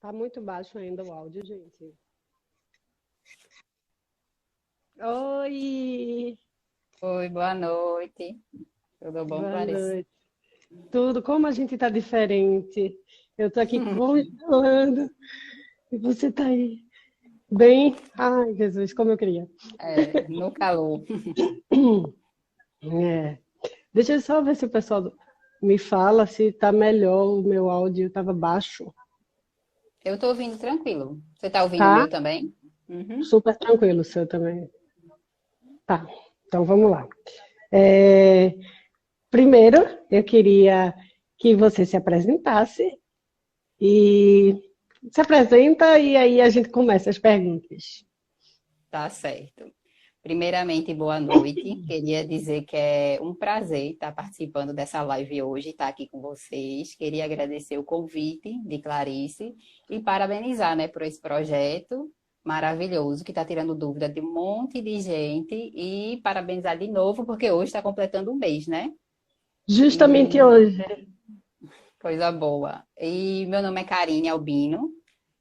Tá muito baixo ainda o áudio, gente. Oi, Oi, boa noite. Tudo bom, boa Clarice? noite. Tudo, como a gente tá diferente. Eu tô aqui congelando e você tá aí bem. Ai, Jesus, como eu queria. No calor. É. Deixa eu só ver se o pessoal me fala se tá melhor o meu áudio, tava baixo. Eu tô ouvindo tranquilo. Você tá ouvindo o Tá? meu também? Uhum. Super tranquilo o seu também. Tá, então vamos lá. É, Primeiro, eu queria que você se apresentasse e se apresenta e aí a gente começa as perguntas. Tá certo. Primeiramente, boa noite. Queria dizer que é um prazer estar participando dessa live hoje, estar aqui com vocês. Queria agradecer o convite de Clarice e parabenizar, né, por esse projeto maravilhoso que está tirando dúvida de um monte de gente e parabenizar de novo porque hoje está completando um mês, né? Justamente E hoje. Coisa boa. E meu nome é Karine Albino.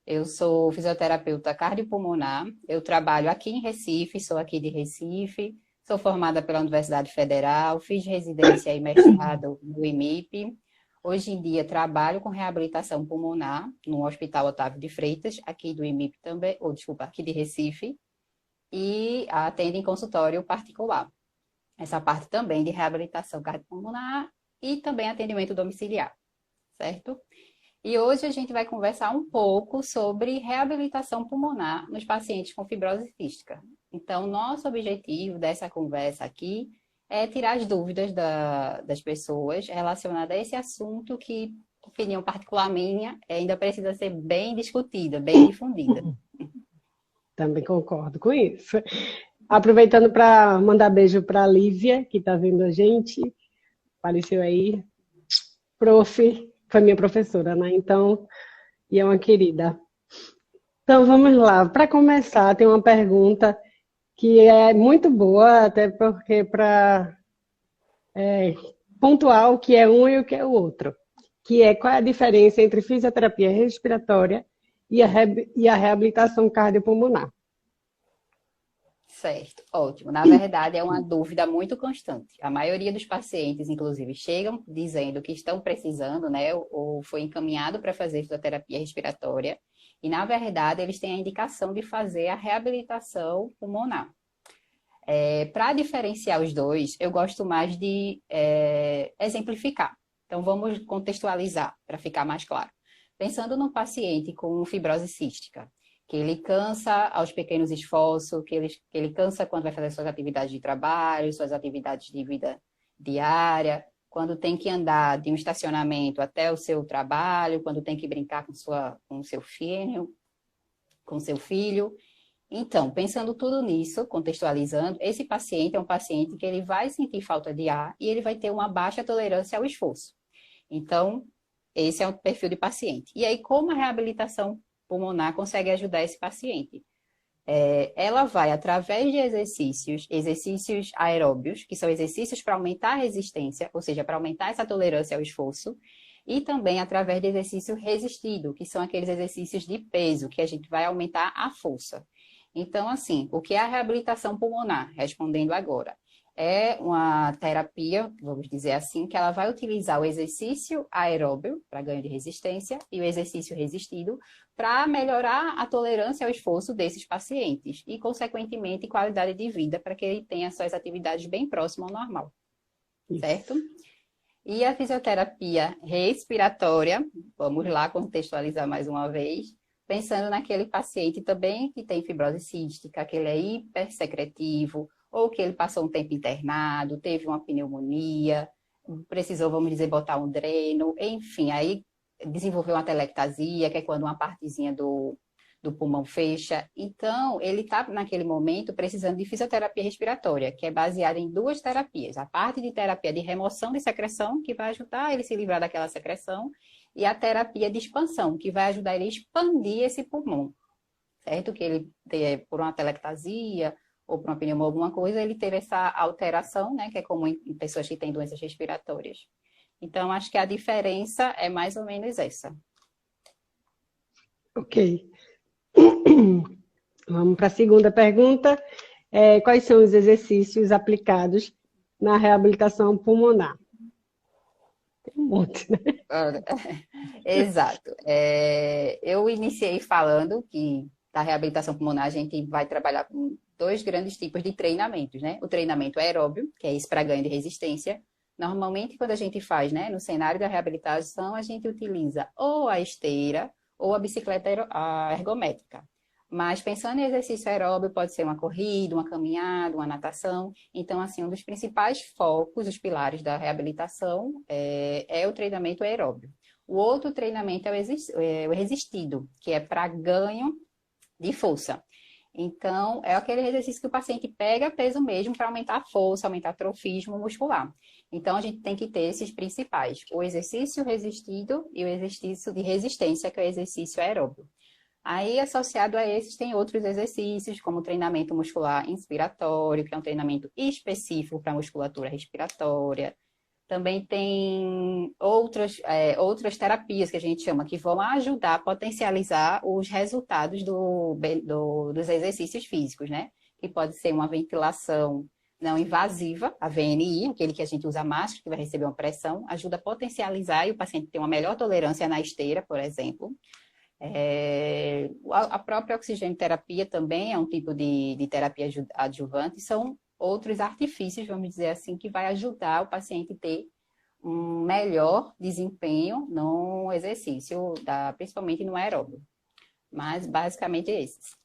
Eu sou fisioterapeuta cardiopulmonar. Eu trabalho aqui em Recife, sou aqui de Recife. Sou formada pela Universidade Federal, fiz residência e mestrado no IMIP. Hoje em dia trabalho com reabilitação pulmonar no Hospital Otávio de Freitas, aqui do IMIP também, ou desculpa, aqui de Recife, e atendo em consultório particular. Essa parte também de reabilitação cardiopulmonar e também atendimento domiciliar, certo? E hoje a gente vai conversar um pouco sobre reabilitação pulmonar nos pacientes com fibrose cística. Então, nosso objetivo dessa conversa aqui é tirar as dúvidas das pessoas relacionadas a esse assunto que, opinião particular minha, ainda precisa ser bem discutida, bem difundida. Também concordo com isso. Aproveitando para mandar beijo para a Lívia, que está vendo a gente, apareceu aí. Prof, foi minha professora, né? Então, e é uma querida. Então, vamos lá. Para começar, tem uma pergunta que é muito boa, até porque para pontuar o que é um e o que é o outro, que é qual é a diferença entre fisioterapia respiratória e a reabilitação cardiopulmonar. Certo, ótimo. Na verdade, é uma dúvida muito constante. A maioria dos pacientes, inclusive, chegam dizendo que estão precisando, né, ou foi encaminhado para fazer fisioterapia respiratória, e na verdade eles têm a indicação de fazer a reabilitação pulmonar. Para diferenciar os dois, eu gosto mais de exemplificar. Então, vamos contextualizar para ficar mais claro. Pensando num paciente com fibrose cística, que ele cansa aos pequenos esforços, que ele cansa quando vai fazer suas atividades de trabalho, suas atividades de vida diária, quando tem que andar de um estacionamento até o seu trabalho, quando tem que brincar com o seu filho. Então, pensando tudo nisso, contextualizando, esse paciente é um paciente que ele vai sentir falta de ar e ele vai ter uma baixa tolerância ao esforço. Então, esse é o perfil de paciente. E aí, como a reabilitação pulmonar consegue ajudar esse paciente? Ela vai, através de exercícios aeróbios, que são exercícios para aumentar a resistência, ou seja, para aumentar essa tolerância ao esforço, e também através de exercício resistido, que são aqueles exercícios de peso, que a gente vai aumentar a força. Então, assim, o que é a reabilitação pulmonar? Respondendo agora. É uma terapia, vamos dizer assim, que ela vai utilizar o exercício aeróbio para ganho de resistência e o exercício resistido para melhorar a tolerância ao esforço desses pacientes e, consequentemente, qualidade de vida para que ele tenha suas atividades bem próximas ao normal, certo? Isso. E a fisioterapia respiratória, vamos lá contextualizar mais uma vez, pensando naquele paciente também que tem fibrose cística, que ele é hipersecretivo, ou que ele passou um tempo internado, teve uma pneumonia, precisou, vamos dizer, botar um dreno, enfim, aí desenvolveu uma telectasia, que é quando uma partezinha do pulmão fecha. Então, ele está, naquele momento, precisando de fisioterapia respiratória, que é baseada em duas terapias. A parte de terapia de remoção de secreção, que vai ajudar ele a se livrar daquela secreção, e a terapia de expansão, que vai ajudar ele a expandir esse pulmão, certo? Que ele, por uma telectasia ou por uma pneumonia, alguma coisa, ele teve essa alteração, né, que é comum em pessoas que têm doenças respiratórias. Então, acho que a diferença é mais ou menos essa. Ok. Vamos para a segunda pergunta. Quais são os exercícios aplicados na reabilitação pulmonar? Tem um monte, né? Exato. Eu iniciei falando que na reabilitação pulmonar a gente vai trabalhar com dois grandes tipos de treinamentos, né? O treinamento aeróbio, que é esse para ganho de resistência. Normalmente, quando a gente faz, né, no cenário da reabilitação, a gente utiliza ou a esteira ou a bicicleta ergométrica. Mas pensando em exercício aeróbio, pode ser uma corrida, uma caminhada, uma natação. Então, assim, um dos principais focos, os pilares da reabilitação é o treinamento aeróbio. O outro treinamento é o resistido, que é para ganho de força. Então, é aquele exercício que o paciente pega peso mesmo para aumentar a força, aumentar o trofismo muscular. Então, a gente tem que ter esses principais: o exercício resistido e o exercício de resistência, que é o exercício aeróbio. Aí, associado a esses, tem outros exercícios, como o treinamento muscular inspiratório, que é um treinamento específico para a musculatura respiratória. Também tem outras terapias que a gente chama, que vão ajudar a potencializar os resultados dos exercícios físicos, né? Que pode ser uma ventilação não invasiva, a VNI, aquele que a gente usa máscara, que vai receber uma pressão, ajuda a potencializar e o paciente tem uma melhor tolerância na esteira, por exemplo. A própria oxigenoterapia também é um tipo de terapia adjuvante, são outros artifícios, vamos dizer assim, que vai ajudar o paciente a ter um melhor desempenho no exercício, principalmente no aeróbio. Mas, basicamente, esses.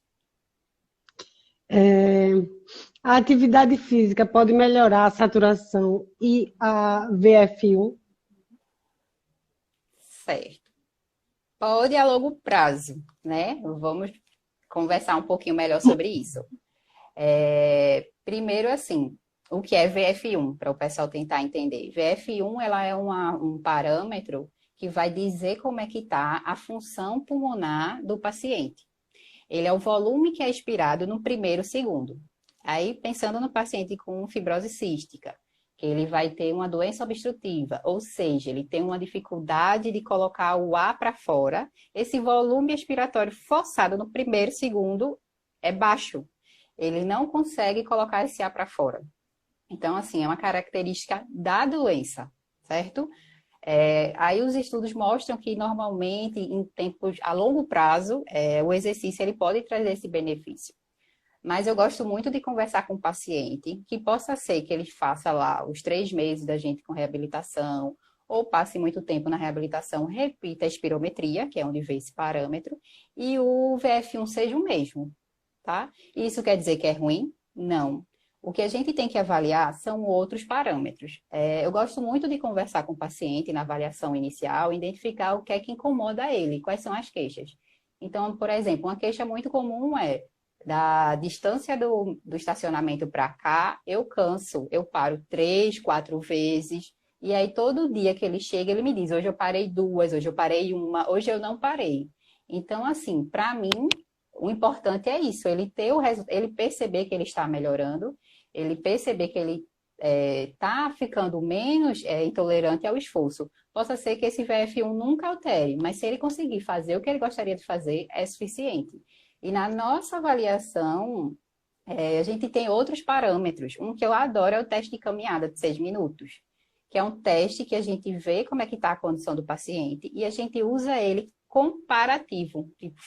A atividade física pode melhorar a saturação e a VF1? Certo. Pode a longo prazo, né? Vamos conversar um pouquinho melhor sobre isso. Primeiro, assim, o que é VF1, para o pessoal tentar entender. VF1, ela é um parâmetro que vai dizer como é que está a função pulmonar do paciente. Ele é o volume que é expirado no primeiro segundo. Aí, pensando no paciente com fibrose cística, que ele vai ter uma doença obstrutiva, ou seja, ele tem uma dificuldade de colocar o ar para fora, esse volume expiratório forçado no primeiro segundo é baixo. Ele não consegue colocar esse ar para fora. Então, assim, é uma característica da doença, certo? Aí os estudos mostram que normalmente em tempos a longo prazo o exercício ele pode trazer esse benefício. Mas eu gosto muito de conversar com o paciente, que possa ser que ele faça lá os 3 meses da gente com reabilitação, ou passe muito tempo na reabilitação, repita a espirometria, que é onde vê esse parâmetro, e o VF1 seja o mesmo, tá? Isso quer dizer que é ruim? Não. O que a gente tem que avaliar são outros parâmetros. Eu gosto muito de conversar com o paciente na avaliação inicial, identificar o que é que incomoda ele, quais são as queixas. Então, por exemplo, uma queixa muito comum é da distância do estacionamento para cá, eu canso, eu paro 3, 4 vezes, e aí todo dia que ele chega, ele me diz, hoje eu parei 2, hoje eu parei 1, hoje eu não parei. Então, assim, para mim, o importante é isso, ele perceber que ele está melhorando, ele perceber que ele está ficando menos intolerante ao esforço. Possa ser que esse VF1 nunca altere, mas se ele conseguir fazer o que ele gostaria de fazer, é suficiente. E na nossa avaliação, a gente tem outros parâmetros. Um que eu adoro é o teste de caminhada de 6 minutos, que é um teste que a gente vê como é que está a condição do paciente e a gente usa ele comparativo. Tipo,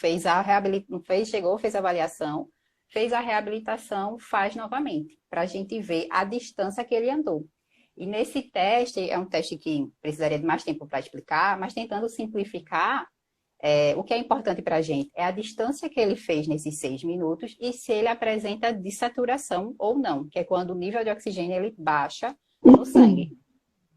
chegou, fez a avaliação, fez a reabilitação, faz novamente, para a gente ver a distância que ele andou. E nesse teste, é um teste que precisaria de mais tempo para explicar, mas tentando simplificar, o que é importante para a gente é a distância que ele fez nesses 6 minutos e se ele apresenta dessaturação ou não, que é quando o nível de oxigênio ele baixa no sangue.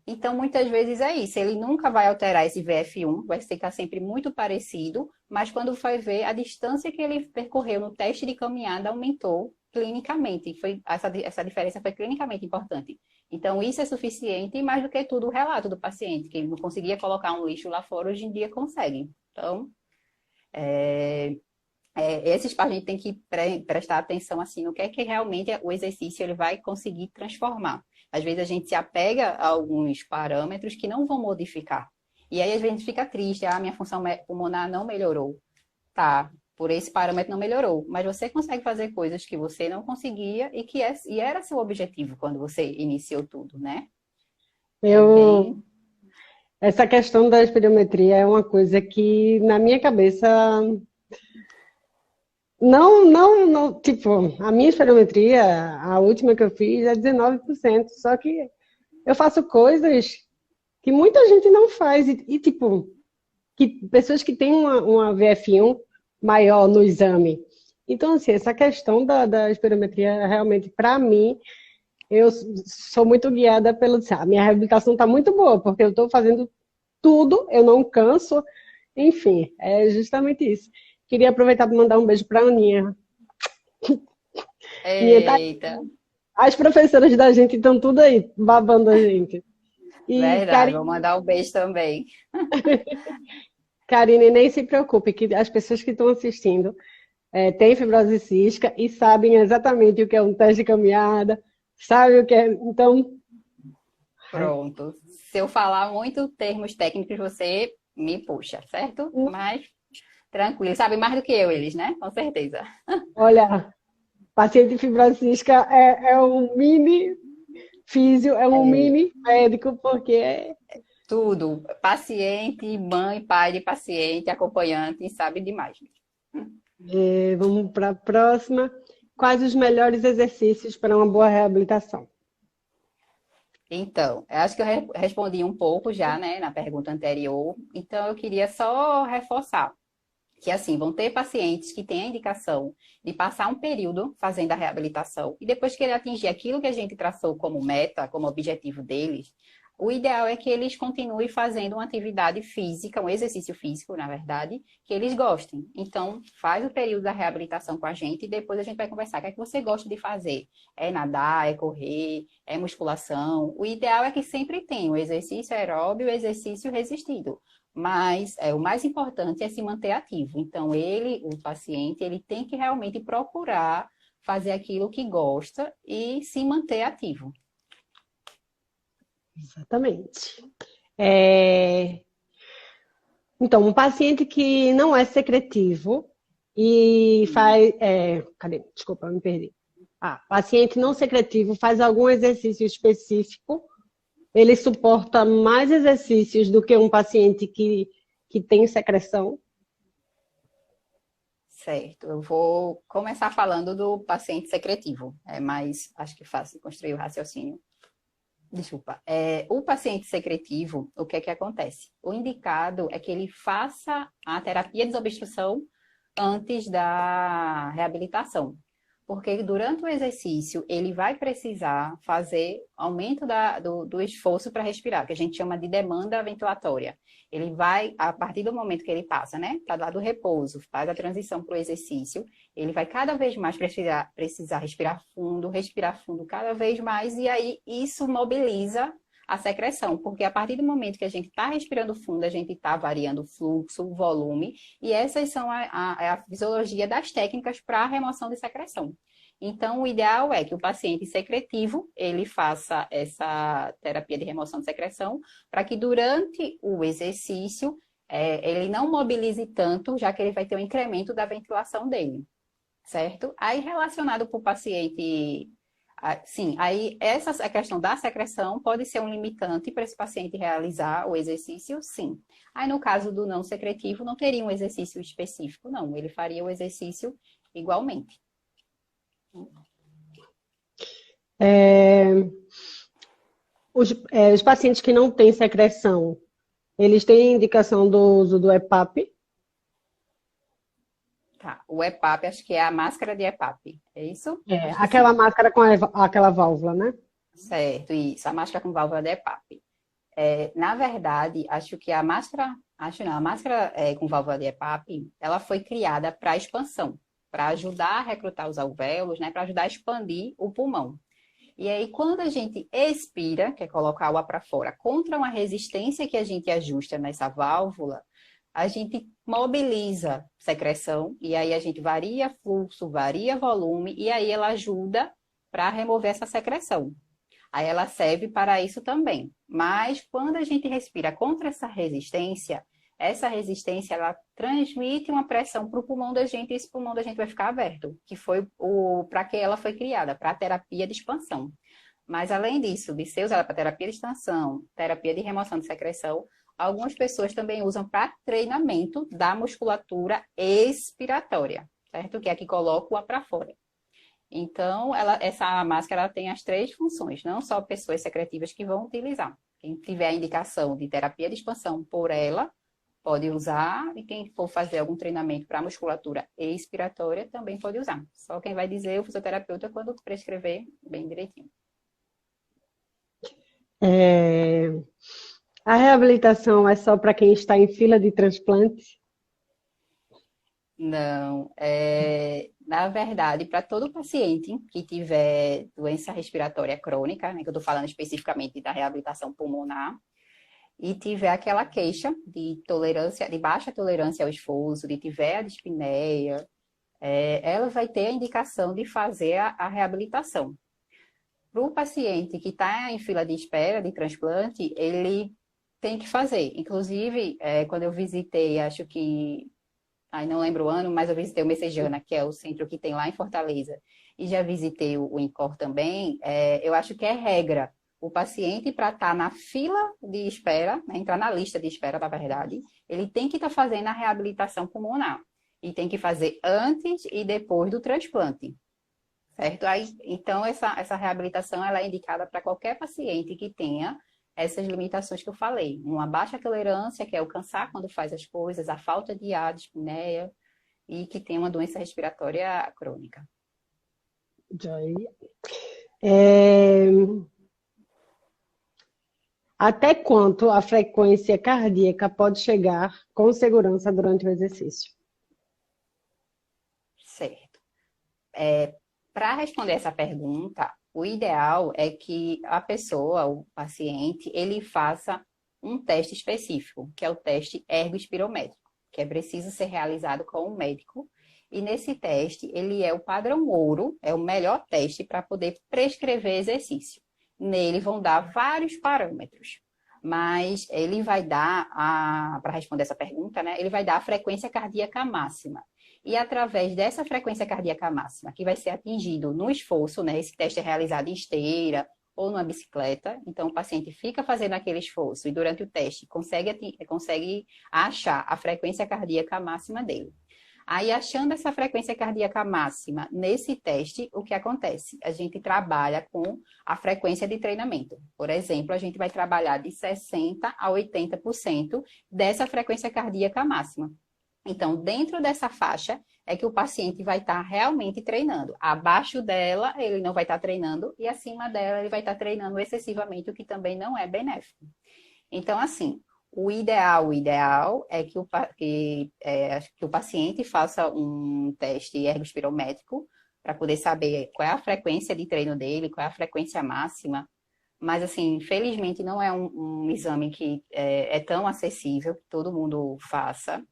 Então, muitas vezes é isso, ele nunca vai alterar esse VF1, vai ficar sempre muito parecido, mas quando vai ver, a distância que ele percorreu no teste de caminhada aumentou clinicamente, essa diferença foi clinicamente importante. Então, isso é suficiente e mais do que tudo o relato do paciente, que ele não conseguia colocar um lixo lá fora, hoje em dia consegue. Então, esses a gente tem que prestar atenção assim, no que é que realmente o exercício ele vai conseguir transformar. Às vezes a gente se apega a alguns parâmetros que não vão modificar. E aí a gente fica triste, minha função pulmonar não melhorou. tá, por esse parâmetro não melhorou, mas você consegue fazer coisas que você não conseguia e era seu objetivo quando você iniciou tudo, né? É Eu, bem. essa questão da espirometria é uma coisa que, na minha cabeça, não, tipo, a minha espirometria, a última que eu fiz é 19%, só que eu faço coisas que muita gente não faz, tipo, que pessoas que têm uma VF1 maior no exame. Então, assim, essa questão da espirometria, realmente, para mim, eu sou muito guiada pelo. A minha reabilitação está muito boa, porque eu estou fazendo tudo, eu não canso, enfim, é justamente isso. Queria aproveitar para mandar um beijo para a Aninha. Aninha tá. Eita, As professoras da gente estão tudo aí, babando a gente. E verdade, vou mandar um beijo também. Karine, nem se preocupe, que as pessoas que estão assistindo têm fibrose cística e sabem exatamente o que é um teste de caminhada, sabe o que é. Então, Pronto. Se eu falar muito termos técnicos, você me puxa, certo? Mas tranquilo, sabe mais do que eu, eles, né? Com certeza. olha, paciente de fibrose cística é um mini físio, é um É, mini médico, porque tudo. Paciente, mãe, pai de paciente, acompanhante, sabe demais. vamos para a próxima. Quais os melhores exercícios para uma boa reabilitação? Então, eu acho que eu respondi um pouco já, né, na pergunta anterior. Então, eu queria só reforçar que, assim, vão ter pacientes que têm a indicação de passar um período fazendo a reabilitação e depois que ele atingir aquilo que a gente traçou como meta, como objetivo deles, o ideal é que eles continuem fazendo uma atividade física, um exercício físico, na verdade, que eles gostem. Então, faz o período da reabilitação com a gente e depois a gente vai conversar. O que é que você gosta de fazer? É nadar, é correr, é musculação? O ideal é que sempre tenha o exercício aeróbio e o exercício resistido. Mas o mais importante é se manter ativo. Então, o paciente, ele tem que realmente procurar fazer aquilo que gosta e se manter ativo. Exatamente. É, Então, um paciente que não é secretivo e faz. Cadê? Desculpa, eu me perdi. Paciente não secretivo faz algum exercício específico, ele suporta mais exercícios do que um paciente que tem secreção. Certo, eu vou começar falando do paciente secretivo, é mais, acho que fácil de construir o raciocínio. Desculpa. O paciente secretivo, o que é que acontece? O indicado é que ele faça a terapia de desobstrução antes da reabilitação. Porque durante o exercício, ele vai precisar fazer aumento do esforço para respirar, que a gente chama de demanda ventilatória. Ele vai, a partir do momento que ele passa, né, para lá do repouso, faz a transição para o exercício, ele vai cada vez mais precisar respirar fundo cada vez mais, e aí isso mobiliza a secreção, porque a partir do momento que a gente está respirando fundo, a gente está variando o fluxo, o volume, e essas são a fisiologia das técnicas para a remoção de secreção. Então, o ideal é que o paciente secretivo, ele faça essa terapia de remoção de secreção, para que durante o exercício, ele não mobilize tanto, já que ele vai ter um incremento da ventilação dele, certo? Aí, relacionado para o paciente. Sim, aí a questão da secreção pode ser um limitante para esse paciente realizar o exercício, sim. Aí no caso do não secretivo, não teria um exercício específico, não. Ele faria o exercício igualmente. É, os pacientes que não têm secreção, eles têm indicação do uso do EPAP. Tá, o EPAP, acho que é a máscara de EPAP, é isso? Acho que Aquela sim. máscara com aquela válvula, né? Certo, isso, a máscara com válvula de EPAP. Na verdade, acho que a máscara, acho não, a máscara com válvula de EPAP, ela foi criada para expansão, para ajudar a recrutar os alvéolos, né, para ajudar a expandir o pulmão. E aí, quando a gente expira, que é colocar água para fora, contra uma resistência que a gente ajusta nessa válvula, a gente mobiliza secreção, e aí a gente varia fluxo, varia volume, e aí ela ajuda para remover essa secreção. Aí ela serve para isso também. Mas quando a gente respira contra essa resistência, essa resistência, ela transmite uma pressão para o pulmão da gente, e esse pulmão da gente vai ficar aberto, que foi para que ela foi criada, para a terapia de expansão. Mas, além disso, de ser usada para terapia de expansão, terapia de remoção de secreção, algumas pessoas também usam para treinamento da musculatura expiratória, certo? Que é a que coloca o ar para fora. Então, essa máscara tem as 3 funções, não só pessoas secretivas que vão utilizar. Quem tiver a indicação de terapia de expansão por ela, pode usar, e quem for fazer algum treinamento para musculatura expiratória também pode usar. Só quem vai dizer o fisioterapeuta quando prescrever bem direitinho. A reabilitação é só para quem está em fila de transplante? Não, na verdade, para todo paciente que tiver doença respiratória crônica, né, que eu estou falando especificamente da reabilitação pulmonar, e tiver aquela queixa de tolerância, de baixa tolerância ao esforço, de tiver a dispneia, ela vai ter a indicação de fazer a reabilitação. Para o paciente que está em fila de espera de transplante, ele tem que fazer. Inclusive, quando eu visitei, acho que não lembro o ano, mas eu visitei o Messejana, que é o centro que tem lá em Fortaleza, e já visitei o INCOR também, eu acho que é regra. O paciente, para estar na fila de espera, né, entrar na lista de espera, na verdade, ele tem que estar fazendo a reabilitação pulmonar. E tem que fazer antes e depois do transplante. Certo? Então, essa reabilitação ela é indicada para qualquer paciente que tenha essas limitações que eu falei. Uma baixa tolerância, que é o cansar quando faz as coisas, a falta de ar, dispneia, e que tem uma doença respiratória crônica. Até quanto a frequência cardíaca pode chegar com segurança durante o exercício? Certo. Para responder essa pergunta, o ideal é que a pessoa, o paciente, ele faça um teste específico, que é o teste ergospirométrico, que é preciso ser realizado com um médico. E nesse teste, ele é o padrão ouro, é o melhor teste para poder prescrever exercício. Nele vão dar vários parâmetros, mas ele vai dar, para responder essa pergunta, né, ele vai dar a frequência cardíaca máxima. E através dessa frequência cardíaca máxima, que vai ser atingido no esforço, né? Esse teste é realizado em esteira ou numa bicicleta, então o paciente fica fazendo aquele esforço e durante o teste consegue achar a frequência cardíaca máxima dele. Aí, achando essa frequência cardíaca máxima nesse teste, o que acontece? A gente trabalha com a frequência de treinamento. Por exemplo, a gente vai trabalhar de 60% a 80% dessa frequência cardíaca máxima. Então, dentro dessa faixa é que o paciente vai estar realmente treinando. Abaixo dela, ele não vai estar treinando, e acima dela, ele vai estar treinando excessivamente, o que também não é benéfico. Então, assim, o ideal é que o paciente faça um teste ergospirométrico para poder saber qual é a frequência de treino dele, qual é a frequência máxima. Mas, assim, infelizmente, não é um exame que é tão acessível que todo mundo faça.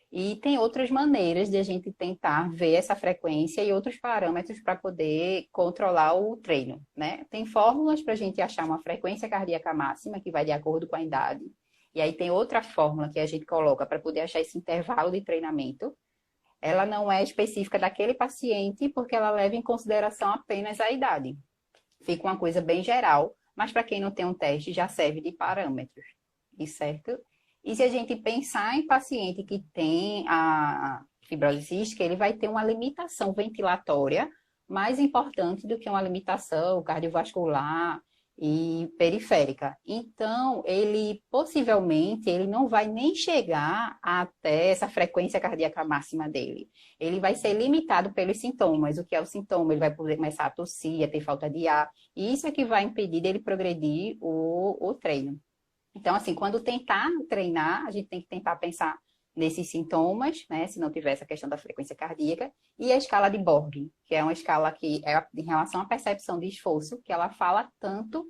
E tem outras maneiras de a gente tentar ver essa frequência e outros parâmetros para poder controlar o treino, né? Tem fórmulas para a gente achar uma frequência cardíaca máxima, que vai de acordo com a idade. E aí tem outra fórmula que a gente coloca para poder achar esse intervalo de treinamento. Ela não é específica daquele paciente, porque ela leva em consideração apenas a idade. Fica uma coisa bem geral, mas para quem não tem um teste, já serve de parâmetros, certo? E se a gente pensar em paciente que tem a fibrose cística, ele vai ter uma limitação ventilatória mais importante do que uma limitação cardiovascular e periférica. Então, ele possivelmente ele não vai nem chegar até essa frequência cardíaca máxima dele. Ele vai ser limitado pelos sintomas. O que é o sintoma? Ele vai poder começar a tossir, a ter falta de ar. E isso é que vai impedir dele progredir o treino. Então, assim, quando tentar treinar, a gente tem que tentar pensar nesses sintomas, né? Se não tiver essa questão da frequência cardíaca, e a escala de Borg, que é uma escala que é em relação à percepção de esforço, que ela fala tanto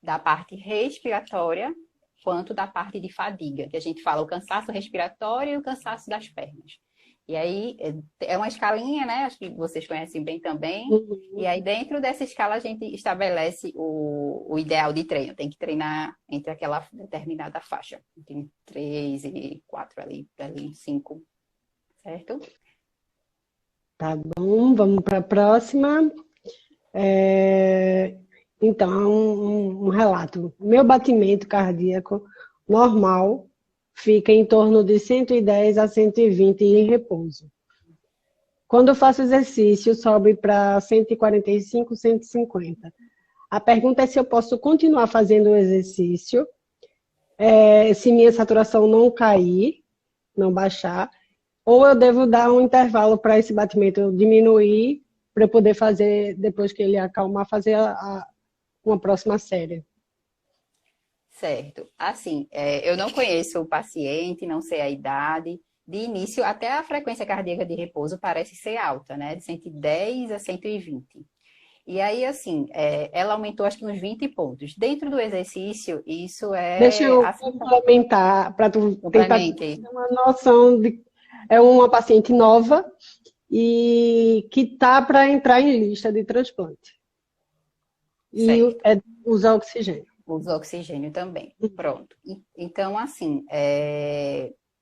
da parte respiratória quanto da parte de fadiga, que a gente fala o cansaço respiratório e o cansaço das pernas. E aí é uma escalinha, né? Acho que vocês conhecem bem também. E Uhum. aí dentro dessa escala a gente estabelece o ideal de treino. Tem que treinar entre aquela determinada faixa. Tem 3 e 4 ali 5, certo? Tá bom, vamos para a próxima. Então, um relato. Meu batimento cardíaco normal fica em torno de 110 a 120 em repouso. Quando eu faço exercício, sobe para 145, 150. A pergunta é se eu posso continuar fazendo o exercício, se minha saturação não cair, não baixar, ou eu devo dar um intervalo para esse batimento diminuir, para eu poder fazer, depois que ele acalmar, fazer uma próxima série. Certo. Assim, eu não conheço o paciente, não sei a idade. De início, até a frequência cardíaca de repouso parece ser alta, né? De 110 a 120. E aí, assim, ela aumentou acho que uns 20 pontos. Dentro do exercício, isso Deixa é eu aceitável. complementar, para tu tentar Complemente. ter uma noção de... É uma paciente nova e que tá para entrar em lista de transplante. E Certo. usar oxigênio. Usa oxigênio também. Pronto. Então, assim,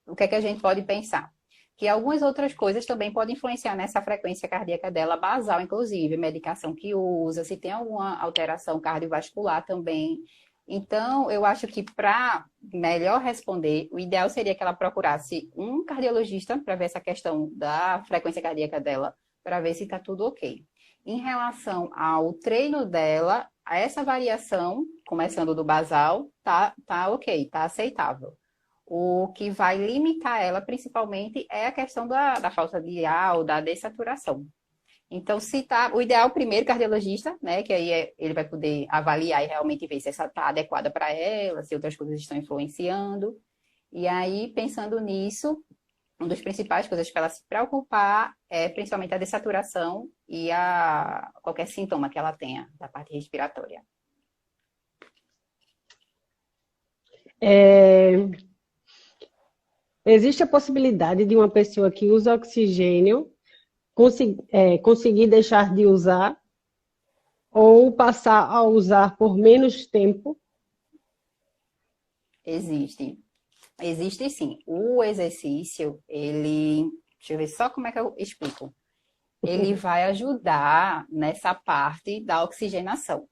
o que é que a gente pode pensar? Que algumas outras coisas também podem influenciar nessa frequência cardíaca dela, basal, inclusive, medicação que usa, se tem alguma alteração cardiovascular também. Então, eu acho que para melhor responder, o ideal seria que ela procurasse um cardiologista para ver essa questão da frequência cardíaca dela, para ver se está tudo ok. Em relação ao treino dela, essa variação, começando do basal, tá ok, tá aceitável. O que vai limitar ela, principalmente, é a questão da falta de ar ou da dessaturação. Então, se tá, o ideal, primeiro, cardiologista, né, que aí ele vai poder avaliar e realmente ver se essa tá adequada para ela, se outras coisas estão influenciando. E aí, pensando nisso, uma das principais coisas para ela se preocupar é principalmente a dessaturação e qualquer sintoma que ela tenha da parte respiratória. É, existe a possibilidade de uma pessoa que usa oxigênio conseguir deixar de usar ou passar a usar por menos tempo? Existe. Existe sim. O exercício, deixa eu ver só como é que eu explico. Ele vai ajudar nessa parte da oxigenação.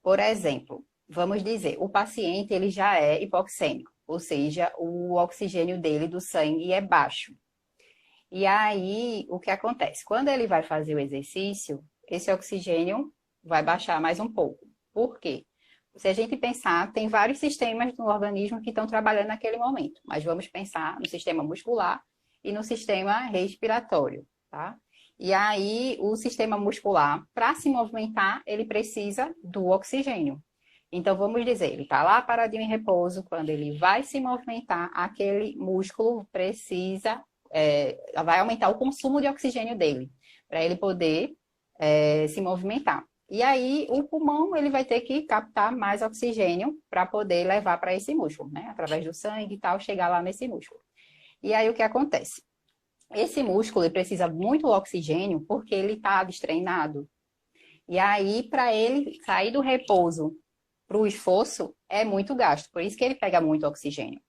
Por exemplo, vamos dizer, o paciente ele já é hipoxêmico, ou seja, o oxigênio dele do sangue é baixo. E aí, o que acontece? Quando ele vai fazer o exercício, esse oxigênio vai baixar mais um pouco. Por quê? Se a gente pensar, tem vários sistemas no organismo que estão trabalhando naquele momento, mas vamos pensar no sistema muscular e no sistema respiratório, tá? E aí, o sistema muscular, para se movimentar, ele precisa do oxigênio. Então, vamos dizer, ele está lá paradinho em repouso, quando ele vai se movimentar, aquele músculo precisa, vai aumentar o consumo de oxigênio dele, para ele poder se movimentar. E aí, o pulmão, ele vai ter que captar mais oxigênio para poder levar para esse músculo, né? Através do sangue e tal, chegar lá nesse músculo. E aí, o que acontece? Esse músculo ele precisa muito oxigênio porque ele está destreinado. E aí, para ele sair do repouso para o esforço, é muito gasto. Por isso que ele pega muito oxigênio.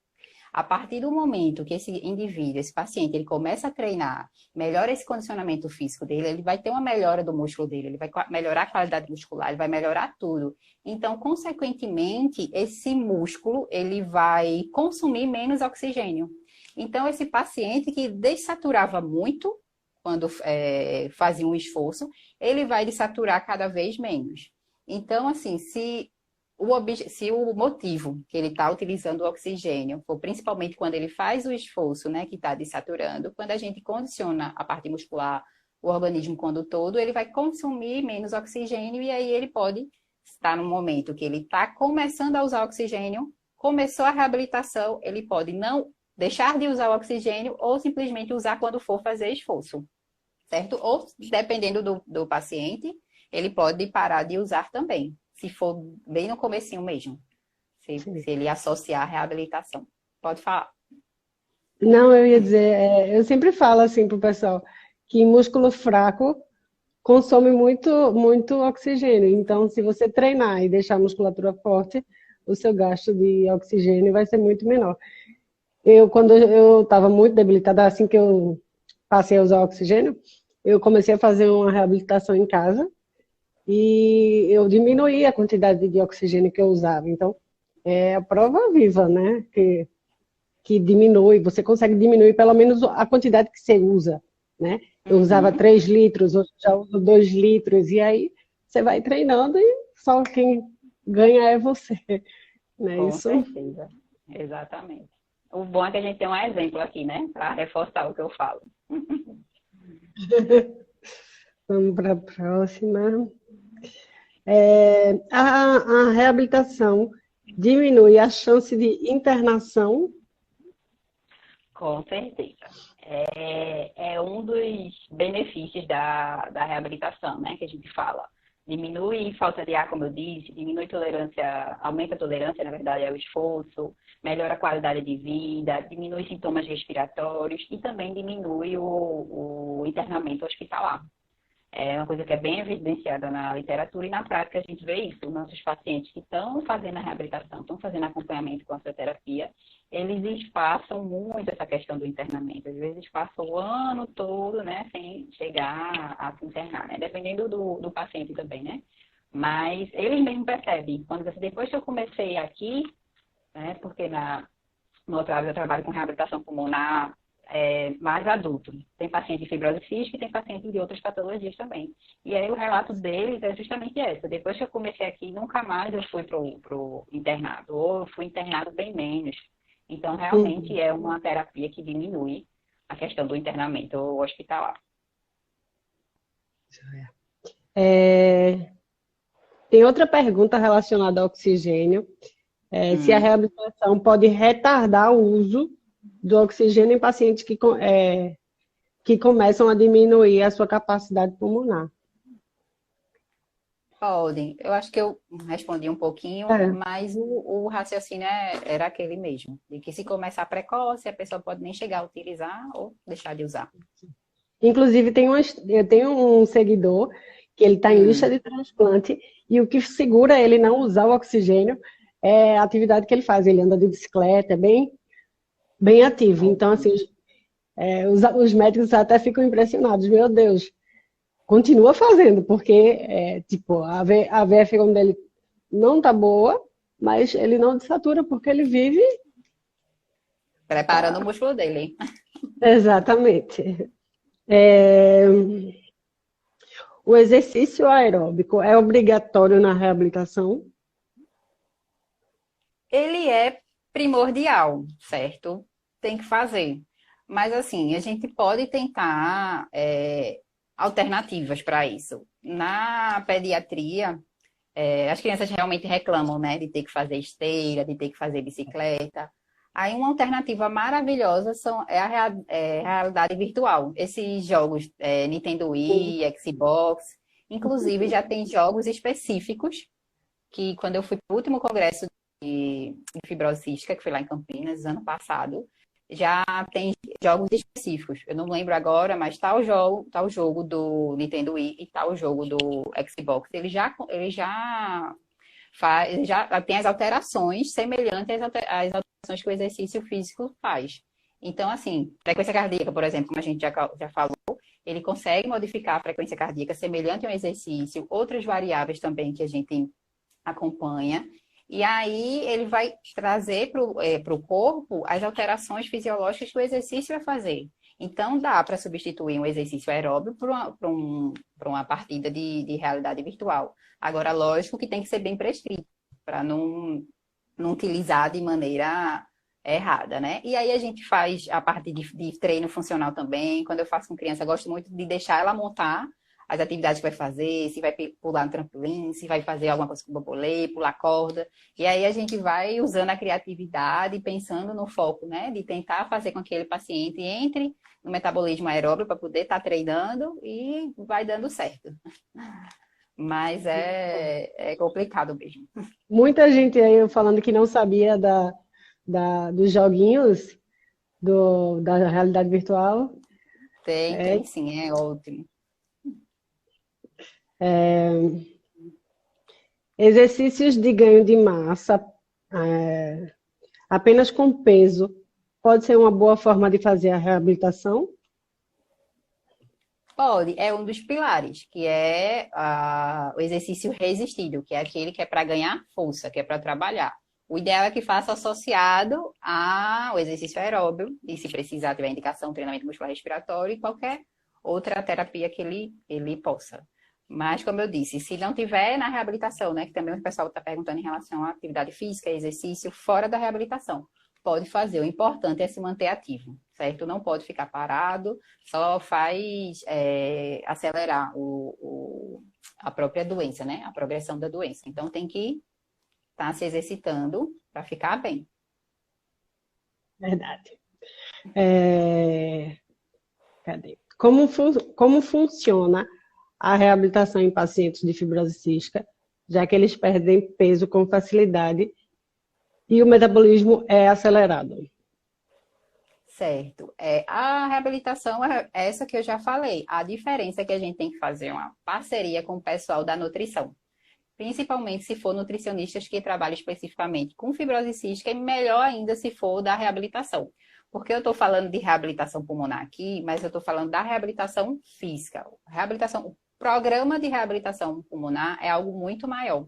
A partir do momento que esse indivíduo, esse paciente, ele começa a treinar, melhora esse condicionamento físico dele, ele vai ter uma melhora do músculo dele, ele vai melhorar a qualidade muscular, ele vai melhorar tudo. Então, consequentemente, esse músculo, ele vai consumir menos oxigênio. Então, esse paciente que dessaturava muito, quando fazia um esforço, ele vai dessaturar cada vez menos. Então, assim, se o motivo que ele está utilizando o oxigênio for principalmente quando ele faz o esforço, né, que está desaturando, quando a gente condiciona a parte muscular, o organismo quando todo, ele vai consumir menos oxigênio e aí ele pode estar no momento que ele está começando a usar oxigênio, começou a reabilitação, ele pode não deixar de usar o oxigênio ou simplesmente usar quando for fazer esforço, certo? Ou, dependendo do paciente, ele pode parar de usar também, se for bem no comecinho mesmo, se ele associar a reabilitação. Pode falar. Não, eu ia dizer, eu sempre falo assim pro pessoal que músculo fraco consome muito oxigênio. Então, se você treinar e deixar a musculatura forte, o seu gasto de oxigênio vai ser muito menor. Quando eu estava muito debilitada, assim que eu passei a usar oxigênio, eu comecei a fazer uma reabilitação em casa e eu diminuí a quantidade de oxigênio que eu usava. Então, é a prova viva, né? Que diminui, você consegue diminuir pelo menos a quantidade que você usa, né? Eu usava Uhum, 3 litros, hoje já uso 2 litros, e aí você vai treinando e só quem ganha é você, né? com Isso. certeza. Exatamente. O bom é que a gente tem um exemplo aqui, né? Para reforçar o que eu falo. Vamos para a próxima. A reabilitação diminui a chance de internação. Com certeza. É um dos benefícios da reabilitação, né, que a gente fala. Diminui falta de ar, como eu disse, diminui tolerância, aumenta a tolerância, na verdade, ao esforço, melhora a qualidade de vida, diminui sintomas respiratórios e também diminui o internamento hospitalar. É uma coisa que é bem evidenciada na literatura e na prática a gente vê isso. Nossos pacientes que estão fazendo a reabilitação, estão fazendo acompanhamento com a fisioterapia, eles espaçam muito essa questão do internamento. Às vezes passam o ano todo, né, sem chegar a se internar, né? Dependendo do paciente também, né? Mas eles mesmos percebem. Depois que eu comecei aqui, né, porque no outro lado eu trabalho com reabilitação pulmonar mais adulto. Tem paciente de fibrose cística e tem paciente de outras patologias também. E aí o relato deles é justamente essa. Depois que eu comecei aqui, nunca mais eu fui pro internado. Ou eu fui internado bem menos. Então, realmente Uhum. é uma terapia que diminui a questão do internamento hospitalar. É, tem outra pergunta relacionada ao oxigênio. Se a Hum. reabilitação pode retardar o uso do oxigênio em pacientes que começam a diminuir a sua capacidade pulmonar. Podem. Eu acho que eu respondi um pouquinho, É. mas o raciocínio era aquele mesmo, de que se começar precoce, a pessoa pode nem chegar a utilizar ou deixar de usar. Inclusive, eu tenho um seguidor que ele está em lista Hum, de transplante e o que segura ele não usar o oxigênio é a atividade que ele faz. Ele anda de bicicleta, é bem ativo. Então, assim, ótimo. os médicos até ficam impressionados. Meu Deus, continua fazendo, porque, tipo, a VF dele não tá boa, mas ele não desatura, porque ele vive. Preparando o Tá. músculo dele. Exatamente. É, o exercício aeróbico é obrigatório na reabilitação? Ele é primordial, certo? Tem que fazer. Mas, assim, a gente pode tentar alternativas para isso. Na pediatria, as crianças realmente reclamam, né, de ter que fazer esteira, de ter que fazer bicicleta. Aí uma alternativa maravilhosa é a realidade virtual. Esses jogos, Nintendo Wii, Xbox, inclusive já tem jogos específicos que quando eu fui para o último congresso de fibrose cística, que foi lá em Campinas, ano passado, já tem jogos específicos. Eu não lembro agora, mas tá o jogo do Nintendo Wii e tá o jogo do Xbox. Ele já tem as alterações semelhantes às alterações que o exercício físico faz. Então, assim, frequência cardíaca, por exemplo, como a gente já falou, ele consegue modificar a frequência cardíaca semelhante ao exercício, outras variáveis também que a gente acompanha. E aí ele vai trazer para o corpo as alterações fisiológicas que o exercício vai fazer. Então, dá para substituir um exercício aeróbio por uma partida de realidade virtual. Agora, lógico que tem que ser bem prescrito, para não utilizar de maneira errada, né? E aí a gente faz a parte de treino funcional também. Quando eu faço com criança, eu gosto muito de deixar ela montar as atividades que vai fazer, se vai pular no trampolim, se vai fazer alguma coisa com bambolê, pular corda. E aí a gente vai usando a criatividade, pensando no foco, né? De tentar fazer com que aquele paciente entre no metabolismo aeróbio para poder estar treinando e vai dando certo. Mas é complicado mesmo. Muita gente aí falando que não sabia dos joguinhos. da realidade virtual. Tem sim, é ótimo. Exercícios de ganho de massa, apenas com peso, pode ser uma boa forma de fazer a reabilitação? Pode, é um dos pilares, que é o exercício resistido, que é aquele que é para ganhar força, que é para trabalhar. O ideal é que faça associado ao exercício aeróbio, e se precisar, tiver indicação, treinamento muscular respiratório e qualquer outra terapia que ele possa. Mas, como eu disse, se não tiver na reabilitação, né, que também o pessoal está perguntando em relação à atividade física, exercício fora da reabilitação, pode fazer. O importante é se manter ativo, certo? Não pode ficar parado, só faz acelerar a própria doença, né? A progressão da doença. Então, tem que estar se exercitando para ficar bem. Verdade. Cadê? Como funciona a reabilitação em pacientes de fibrose cística, já que eles perdem peso com facilidade e o metabolismo é acelerado? Certo. A reabilitação é essa que eu já falei. A diferença é que a gente tem que fazer uma parceria com o pessoal da nutrição. Principalmente se for nutricionistas que trabalham especificamente com fibrose cística, e melhor ainda se for da reabilitação. Porque eu estou falando de reabilitação pulmonar aqui, mas eu estou falando da reabilitação física. O programa de reabilitação pulmonar é algo muito maior,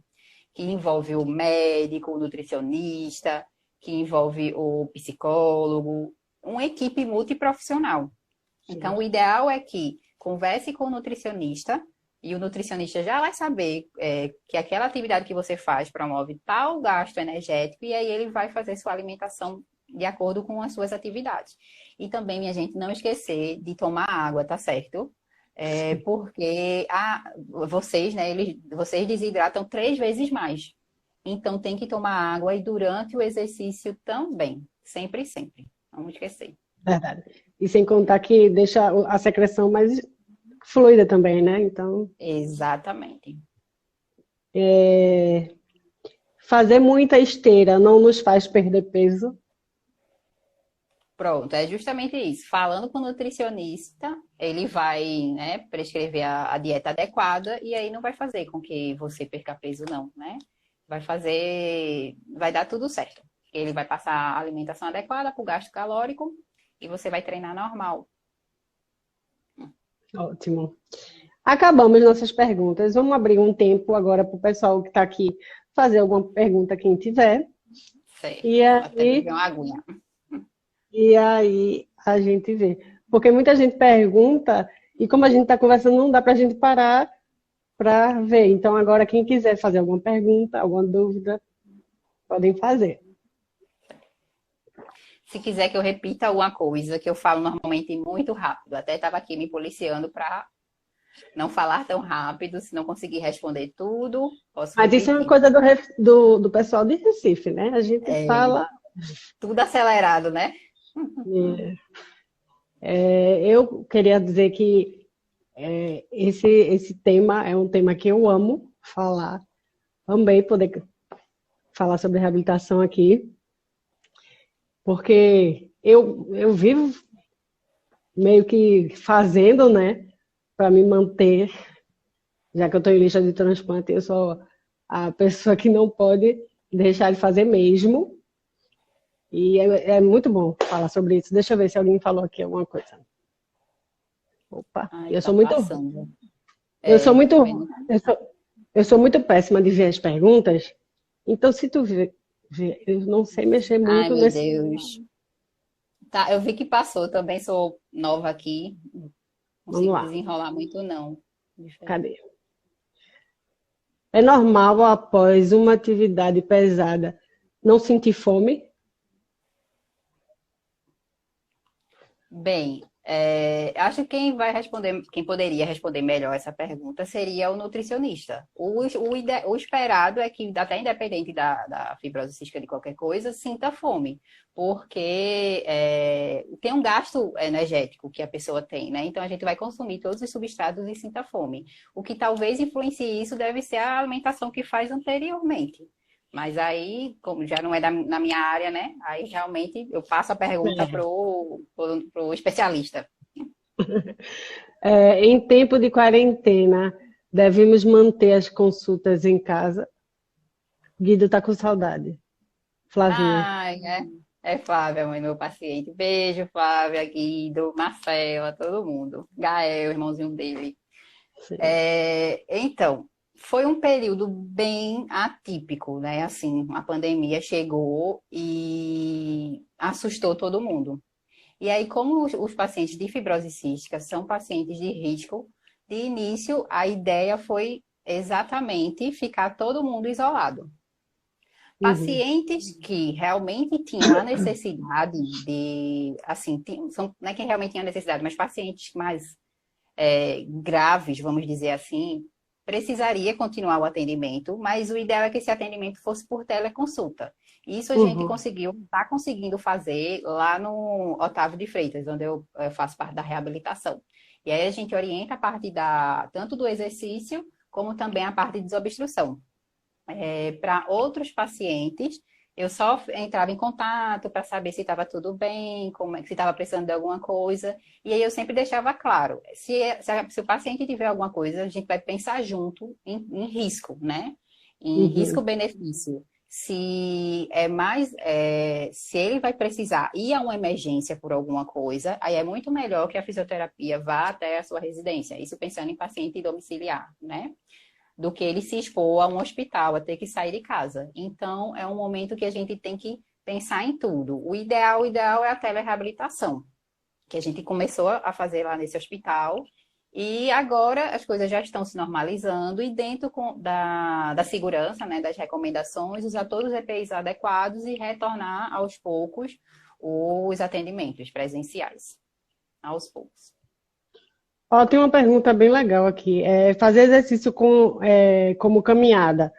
que envolve o médico, o nutricionista, que envolve o psicólogo, uma equipe multiprofissional. Então, o ideal é que converse com o nutricionista e o nutricionista já vai saber que aquela atividade que você faz promove tal gasto energético e aí ele vai fazer sua alimentação de acordo com as suas atividades. E também, minha gente, não esquecer de tomar água, tá certo? Porque vocês, né, vocês desidratam 3 vezes mais. Então, tem que tomar água e durante o exercício também. Sempre, sempre. Não esquecer. Verdade. E sem contar que deixa a secreção mais fluida também, né? Então, Exatamente. fazer muita esteira não nos faz perder peso. Pronto, é justamente isso. Falando com o nutricionista, ele vai, né, prescrever a dieta adequada e aí não vai fazer com que você perca peso, não, né? Vai dar tudo certo. Ele vai passar a alimentação adequada para o gasto calórico e você vai treinar normal. Ótimo. Acabamos nossas perguntas. Vamos abrir um tempo agora para o pessoal que está aqui fazer alguma pergunta, quem tiver. Certo. E Até aí, beber uma aguinha. e aí a gente vê. Porque muita gente pergunta e como a gente está conversando, não dá para a gente parar para ver. Então, agora, quem quiser fazer alguma pergunta, alguma dúvida, podem fazer. Se quiser que eu repita alguma coisa, que eu falo normalmente muito rápido. Até estava aqui me policiando para não falar tão rápido, se não conseguir responder tudo, posso Mas repetir. isso é uma coisa do pessoal de Recife, né? A gente fala... Tudo acelerado, né? Eu queria dizer que esse tema é um tema que eu amo falar. Amei poder falar sobre reabilitação aqui, porque eu vivo meio que fazendo, né, para me manter, já que eu estou em lista de transplante, eu sou a pessoa que não pode deixar de fazer mesmo. E é muito bom falar sobre isso. Deixa eu ver se alguém falou aqui alguma coisa. Opa, Ai, eu tá sou muito... passando. Eu sou muito péssima de ver as perguntas. Então, se tu ver, eu não sei mexer Ai, muito meu nesse... Deus. Tá, eu vi que passou, também sou nova aqui. Não Vamos consigo lá, desenrolar muito, não. cadê? É normal, após uma atividade pesada, não sentir fome? Bem, acho que quem poderia responder melhor essa pergunta seria o nutricionista. O esperado é que, até independente da fibrose cística de qualquer coisa, sinta fome, porque tem um gasto energético que a pessoa tem, né? Então a gente vai consumir todos os substratos e sinta fome. O que talvez influencie isso deve ser a alimentação que faz anteriormente. Mas aí, como já não é na minha área, né? Aí realmente eu passo a pergunta pro especialista. Em tempo de quarentena, devemos manter as consultas em casa. Guido tá com saudade. Flavinha. Ai, é Flávia, mãe, meu paciente. Beijo, Flávia, Guido, Marcela, todo mundo. Gael, irmãozinho dele. Sim. Então, foi um período bem atípico, né? Assim, a pandemia chegou e assustou todo mundo. E aí, como os pacientes de fibrose cística são pacientes de risco, de início a ideia foi exatamente ficar todo mundo isolado. Uhum. Pacientes que realmente tinham a necessidade de, assim, não é que realmente tinham necessidade, mas pacientes mais graves, vamos dizer assim, precisaria continuar o atendimento, mas o ideal é que esse atendimento fosse por teleconsulta. Isso a gente Uhum. está conseguindo fazer lá no Otávio de Freitas, onde eu faço parte da reabilitação. E aí a gente orienta a parte tanto do exercício, como também a parte de desobstrução. Para outros pacientes, eu só entrava em contato para saber se estava tudo bem, se estava precisando de alguma coisa. E aí eu sempre deixava claro, se o paciente tiver alguma coisa, a gente vai pensar junto em risco, né? Em Uhum. risco-benefício. Se ele vai precisar ir a uma emergência por alguma coisa, aí é muito melhor que a fisioterapia vá até a sua residência. Isso pensando em paciente domiciliar, né? Do que ele se expor a um hospital, a ter que sair de casa. Então, é um momento que a gente tem que pensar em tudo. O ideal é a telereabilitação, que a gente começou a fazer lá nesse hospital, e agora as coisas já estão se normalizando, e dentro da segurança, né, das recomendações, usar todos os EPIs adequados e retornar aos poucos os atendimentos presenciais, aos poucos. Ó, tem uma pergunta bem legal aqui. Fazer exercício como caminhada,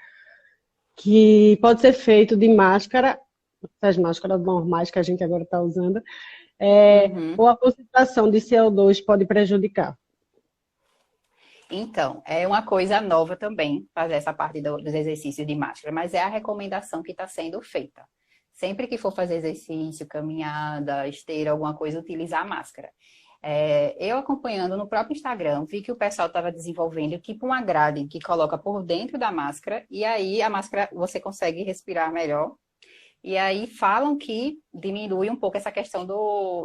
que pode ser feito de máscara, as máscaras normais que a gente agora está usando, Uhum. ou a concentração de CO2 pode prejudicar. Então, é uma coisa nova também fazer essa parte dos exercícios de máscara, mas é a recomendação que está sendo feita. Sempre que for fazer exercício, caminhada, esteira, alguma coisa, utilizar a máscara. Eu acompanhando no próprio Instagram, vi que o pessoal estava desenvolvendo tipo uma grade que coloca por dentro da máscara, e aí a máscara você consegue respirar melhor. E aí falam que diminui um pouco essa questão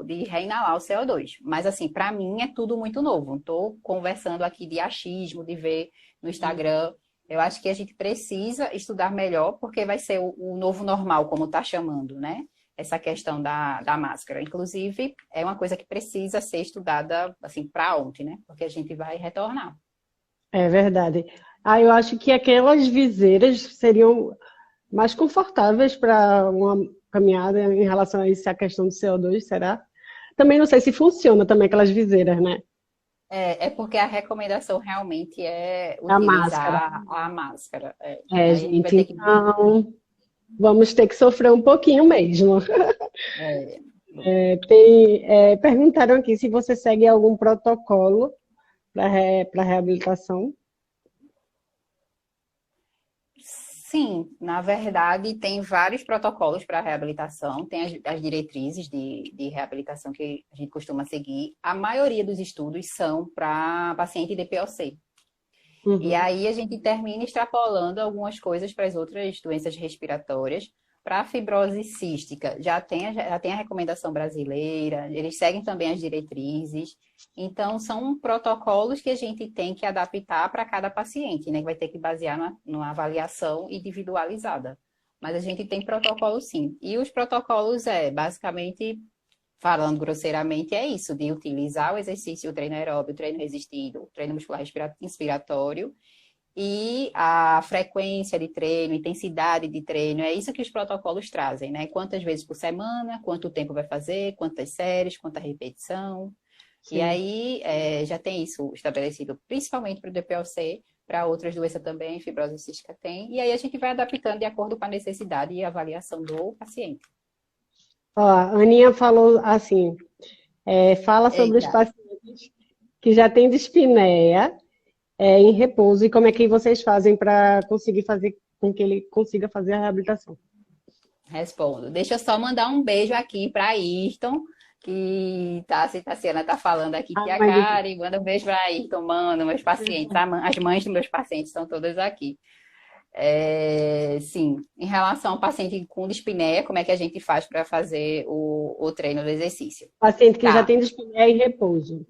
de reinalar o CO2. Mas assim, para mim é tudo muito novo. Estou conversando aqui de achismo, de ver no Instagram. Eu acho que a gente precisa estudar melhor, porque vai ser o novo normal, como está chamando, né? Essa questão da máscara. Inclusive, é uma coisa que precisa ser estudada assim para ontem, né? Porque a gente vai retornar. É verdade. Eu acho que aquelas viseiras seriam mais confortáveis para uma caminhada em relação a isso, a questão do CO2, será? Também não sei se funciona também aquelas viseiras, né? É porque a recomendação realmente é A máscara. utilizar a máscara. Aí a gente vai Gente, ter que. então vamos ter que sofrer um pouquinho mesmo. É, Perguntaram aqui se você segue algum protocolo para reabilitação. sim, na verdade, tem vários protocolos para reabilitação, tem as diretrizes de reabilitação que a gente costuma seguir. A maioria dos estudos são para paciente DPOC. E Uhum. aí a gente termina extrapolando algumas coisas para as outras doenças respiratórias. Para a fibrose cística, já tem a recomendação brasileira, eles seguem também as diretrizes. Então, são protocolos que a gente tem que adaptar para cada paciente, né? Que vai ter que basear numa avaliação individualizada. Mas a gente tem protocolo sim. E os protocolos basicamente, falando grosseiramente, é isso, de utilizar o exercício, o treino aeróbio, o treino resistido, o treino muscular inspiratório e a frequência de treino, intensidade de treino, é isso que os protocolos trazem, né? Quantas vezes por semana, quanto tempo vai fazer, quantas séries, quanta repetição. E Sim. aí já tem isso estabelecido, principalmente para o DPOC, para outras doenças também, fibrose cística tem. E aí a gente vai adaptando de acordo com a necessidade e avaliação do paciente. Ó, a Aninha falou assim, fala sobre os Eita. pacientes que já têm dispneia em repouso e como é que vocês fazem para conseguir fazer com que ele consiga fazer a reabilitação. Respondo. Deixa eu só mandar um beijo aqui para Ayrton, que tá, se Tassiana tá falando aqui, que a Mas, Karen, manda um beijo para Ayrton, mano, meus pacientes, as mães dos meus pacientes estão todas aqui. Sim, em relação ao paciente com dispneia, como é que a gente faz para fazer o treino do exercício? paciente que já Tá, tem dispneia em repouso.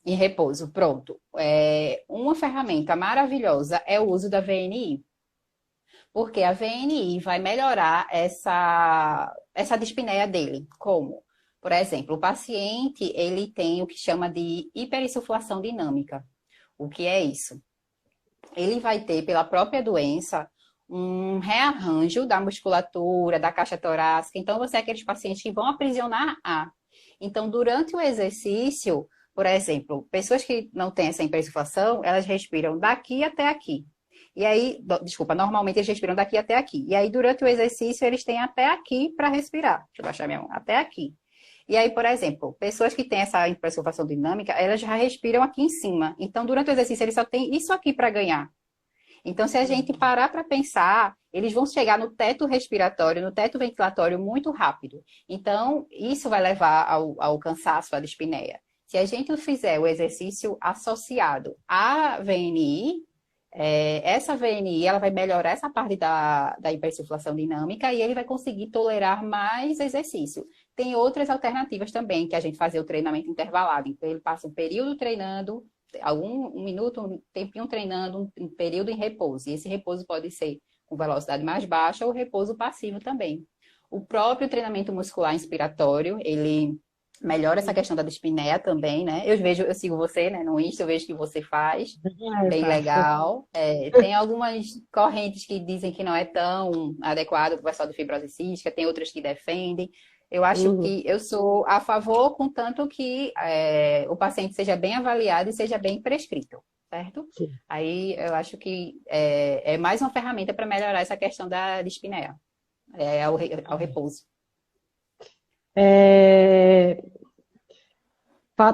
em repouso, pronto. Uma ferramenta maravilhosa é o uso da VNI. Porque a VNI vai melhorar essa dispneia dele. Como? Por exemplo, o paciente ele tem o que chama de hiperinsuflação dinâmica. O que é isso? Ele vai ter, pela própria doença, um rearranjo da musculatura, da caixa torácica. Então, você é aqueles pacientes que vão aprisionar ar. Então, durante o exercício, por exemplo, pessoas que não têm essa hiperinsuflação, elas respiram daqui até aqui. E aí, desculpa, normalmente eles respiram daqui até aqui. E aí, durante o exercício, eles têm até aqui para respirar. Deixa eu baixar minha mão, até aqui. E aí, por exemplo, pessoas que têm essa hiperinsuflação dinâmica, elas já respiram aqui em cima. Então, durante o exercício, eles só têm isso aqui para ganhar. Então, se a gente parar para pensar, eles vão chegar no teto respiratório, no teto ventilatório muito rápido. Então, isso vai levar ao cansaço, à dispneia. Se a gente fizer o exercício associado à VNI, essa VNI ela vai melhorar essa parte da hiperinsuflação dinâmica e ele vai conseguir tolerar mais exercício. Tem outras alternativas também, que a gente fazer o treinamento intervalado. Então, ele passa um período treinando, um minuto, um tempinho treinando, um período em repouso. E esse repouso pode ser com velocidade mais baixa ou repouso passivo também. O próprio treinamento muscular inspiratório, ele melhora essa questão da dispneia também, né? Eu sigo você, né, no Insta, eu vejo que você faz, bem legal. Tem algumas correntes que dizem que não é tão adequado para o pessoal de fibrose cística, tem outras que defendem. Eu acho que eu sou a favor, contanto que o paciente seja bem avaliado e seja bem prescrito, certo? Sim. Aí eu acho que é mais uma ferramenta para melhorar essa questão da dispneia, ao repouso.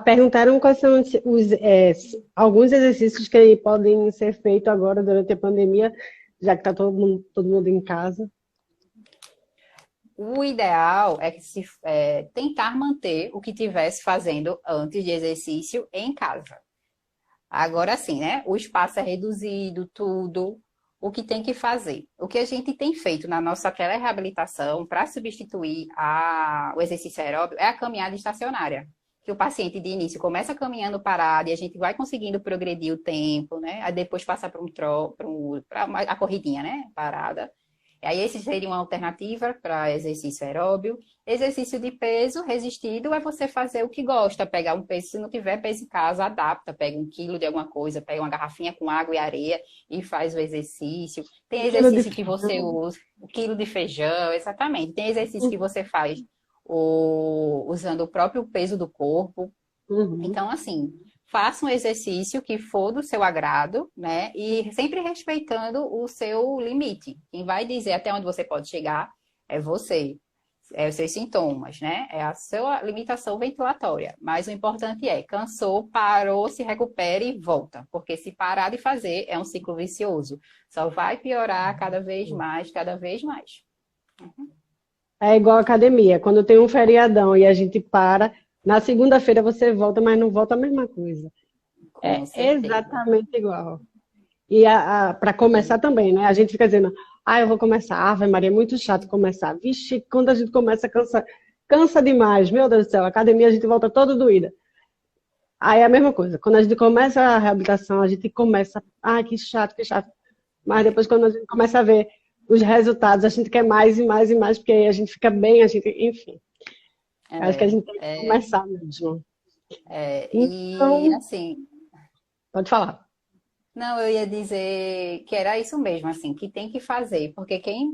Perguntaram quais são alguns exercícios que podem ser feitos agora durante a pandemia, já que está todo mundo em casa. O ideal é que tentar manter o que estivesse fazendo antes de exercício em casa. Agora sim, né? O espaço é reduzido, tudo. O que tem que fazer? O que a gente tem feito na nossa telereabilitação para substituir o exercício aeróbio é a caminhada estacionária. Que o paciente de início começa caminhando parado e a gente vai conseguindo progredir o tempo, né? Aí depois passa para a corridinha, né? Parada. Aí esse seria uma alternativa para exercício aeróbio. Exercício de peso resistido é você fazer o que gosta, pegar um peso, se não tiver peso em casa, adapta, pega 1 quilo de alguma coisa, pega uma garrafinha com água e areia e faz o exercício. Tem exercício que você usa, 1 quilo de feijão, exatamente. Tem exercício que você faz usando o próprio peso do corpo. Então, assim, faça um exercício que for do seu agrado, né? E sempre respeitando o seu limite. Quem vai dizer até onde você pode chegar é você. Os seus sintomas, né? É a sua limitação ventilatória. Mas o importante cansou, parou, se recupera e volta. Porque se parar de fazer, é um ciclo vicioso. Só vai piorar cada vez mais, cada vez mais. É igual a academia. Quando tem um feriadão e a gente para, na segunda-feira você volta, mas não volta a mesma coisa. Com certeza. Exatamente igual. E para começar também, né? A gente fica dizendo, eu vou começar. Ave Maria, é muito chato começar. Vixe, quando a gente começa, cansa demais. Meu Deus do céu, a academia a gente volta toda doída. Aí é a mesma coisa. Quando a gente começa a reabilitação, a gente começa, que chato, que chato. Mas depois, quando a gente começa a ver os resultados, a gente quer mais e mais e mais, porque aí a gente fica bem, enfim. Acho que a gente tem que começar mesmo. Então, E assim... Pode falar. Não, eu ia dizer que era isso mesmo, assim, que tem que fazer, porque quem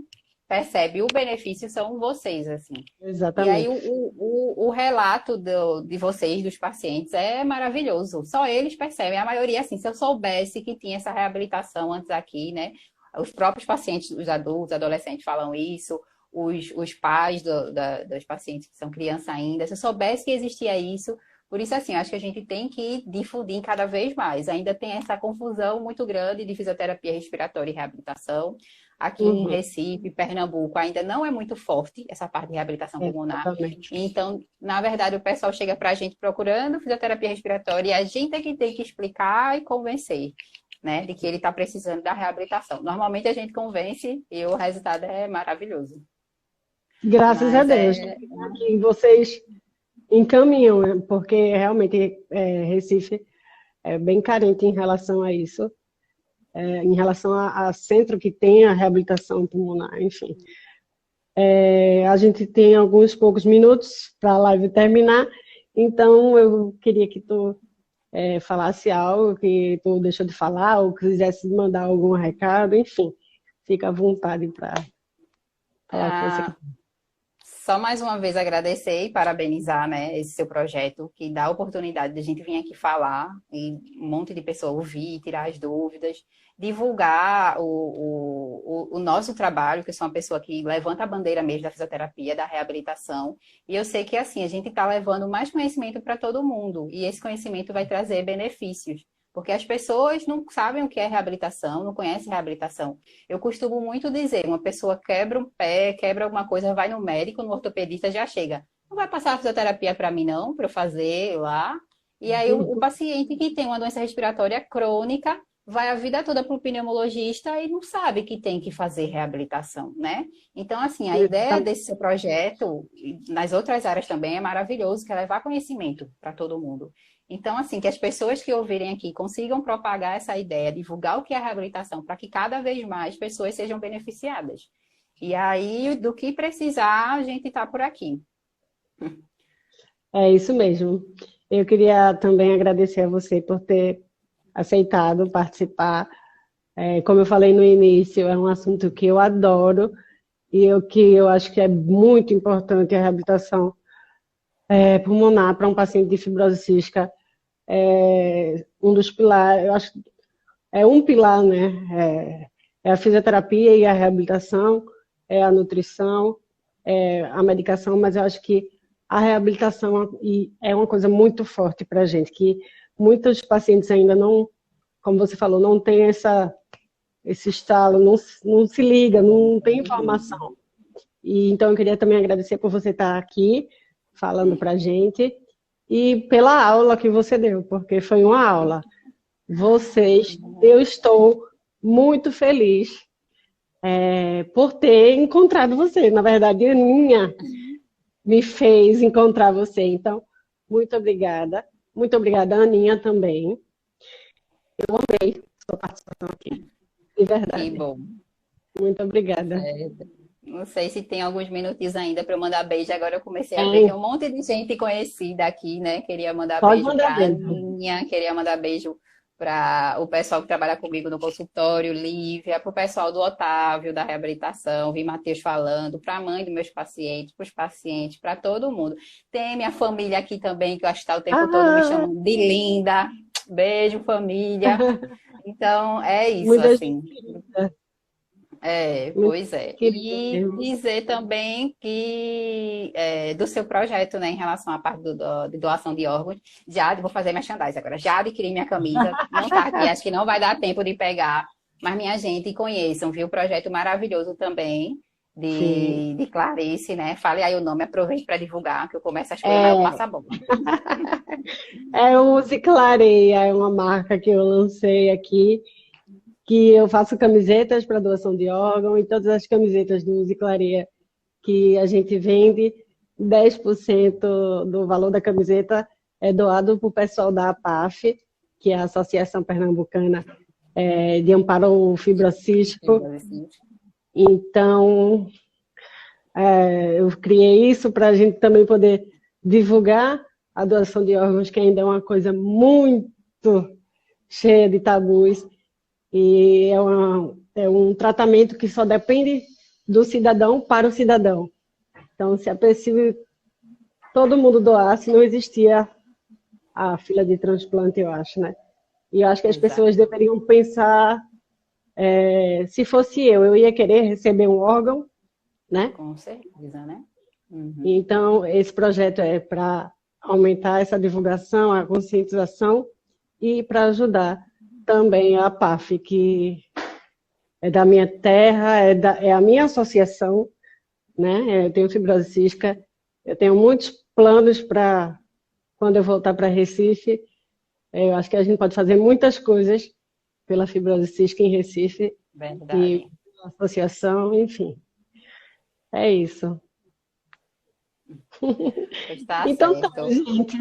percebe o benefício são vocês, assim. Exatamente. E aí o relato de vocês, dos pacientes, é maravilhoso. Só eles percebem. A maioria, assim, se eu soubesse que tinha essa reabilitação antes aqui, né? Os próprios pacientes, os adultos, adolescentes falam isso, os pais dos pacientes que são crianças ainda, se eu soubesse que existia isso. Por isso, assim, acho que a gente tem que difundir cada vez mais. Ainda tem essa confusão muito grande de fisioterapia respiratória e reabilitação. Aqui em Uhum. Recife, Pernambuco, ainda não é muito forte essa parte de reabilitação pulmonar. Exatamente. Então, na verdade, o pessoal chega para a gente procurando fisioterapia respiratória e a gente é que tem que explicar e convencer, né, de que ele está precisando da reabilitação. Normalmente a gente convence e o resultado é maravilhoso. Graças a Mas Deus, que vocês encaminham, né? Porque realmente Recife é bem carente em relação a isso, em relação a centro que tem a reabilitação pulmonar, enfim. A gente tem alguns poucos minutos para a live terminar, então eu queria que tu falasse algo que tu deixou de falar, ou quisesse mandar algum recado, enfim, fica à vontade para falar o que você ah, quiser. só mais uma vez agradecer e parabenizar, né, esse seu projeto, que dá a oportunidade de a gente vir aqui falar e um monte de pessoa ouvir, tirar as dúvidas, divulgar o nosso trabalho, que eu sou uma pessoa que levanta a bandeira mesmo da fisioterapia, da reabilitação, e eu sei que assim, a gente está levando mais conhecimento para todo mundo, e esse conhecimento vai trazer benefícios. Porque as pessoas não sabem o que é reabilitação, não conhecem reabilitação. Eu costumo muito dizer, uma pessoa quebra um pé, quebra alguma coisa, vai no médico, no ortopedista, já chega. Não vai passar a fisioterapia para mim, não, para eu fazer lá. E aí o paciente que tem uma doença respiratória crônica vai a vida toda para o pneumologista e não sabe que tem que fazer reabilitação, né? Então, assim, a ideia desse seu projeto, nas outras áreas também, é maravilhoso, que é levar conhecimento para todo mundo. Então, assim, que as pessoas que ouvirem aqui consigam propagar essa ideia, divulgar o que é reabilitação, para que cada vez mais pessoas sejam beneficiadas. E aí, do que precisar, a gente está por aqui. É isso mesmo. Eu queria também agradecer a você por ter aceitado participar. Como eu falei no início, é um assunto que eu adoro e que eu acho que é muito importante a reabilitação pulmonar para um paciente de fibrose cística. Um dos pilares, eu acho, é um pilar, né? É a fisioterapia e a reabilitação, é a nutrição, a medicação, mas eu acho que a reabilitação é uma coisa muito forte para a gente, que muitos pacientes ainda não, como você falou, não tem esse estalo, não se liga, não tem informação. E, então eu queria também agradecer por você estar aqui falando para a gente e pela aula que você deu, porque foi uma aula. Eu estou muito feliz por ter encontrado você. Na verdade, a Aninha me fez encontrar você. Então, muito obrigada. Muito obrigada, Aninha, também. Eu amei sua participação aqui, de Que verdade. bom. Muito obrigada. Não sei se tem alguns minutinhos ainda para eu mandar beijo. Agora eu comecei a ver, tem Tem. um monte de gente conhecida aqui, né? Queria mandar Pode beijo mandar para a beijo. Aninha, queria mandar beijo para o pessoal que trabalha comigo no consultório, Lívia, para o pessoal do Otávio, da reabilitação, vi Matheus falando, para a mãe dos meus pacientes, para os pacientes, para todo mundo. Tem minha família aqui também, que eu acho que está o tempo todo me Ah, chamando de linda. Beijo, família. Então, é isso, muita gente assim. querida. Muita Pois gente é. querida E mesmo. dizer também que do seu projeto, né, em relação à parte de doação de órgãos, já vou fazer merchandising agora. Já adquiri minha camisa, não tá aqui, acho que não vai dar tempo de pegar, mas minha gente, conheçam, viu? Projeto maravilhoso também Sim. de Clarice, né? Fale aí o nome, aproveite para divulgar, que eu começo as coisas, mas eu É, passo a bola. o Ziclareia, é uma marca que eu lancei aqui, que eu faço camisetas para doação de órgão e todas as camisetas do Ziclareia que a gente vende, 10% do valor da camiseta é doado para o pessoal da APAF, que é a Associação Pernambucana de Amparo ao Fibrocístico. Então, eu criei isso para a gente também poder divulgar a doação de órgãos, que ainda é uma coisa muito cheia de tabus, e é um tratamento que só depende do cidadão para o cidadão. Então, se todo mundo doasse, não existia a fila de transplante, eu acho, né? E eu acho que as Exato. pessoas deveriam pensar, se fosse eu ia querer receber um órgão, né? Com certeza, né? Uhum. Então, esse projeto é para aumentar essa divulgação, a conscientização e para ajudar também a PAF, que é da minha terra, é a minha associação, né? Eu tenho fibrose cística, eu tenho muitos planos para quando eu voltar para Recife. Eu acho que a gente pode fazer muitas coisas pela fibrose cística em Recife e Verdade. pela associação, enfim. É isso. Está Então tá, certo. gente.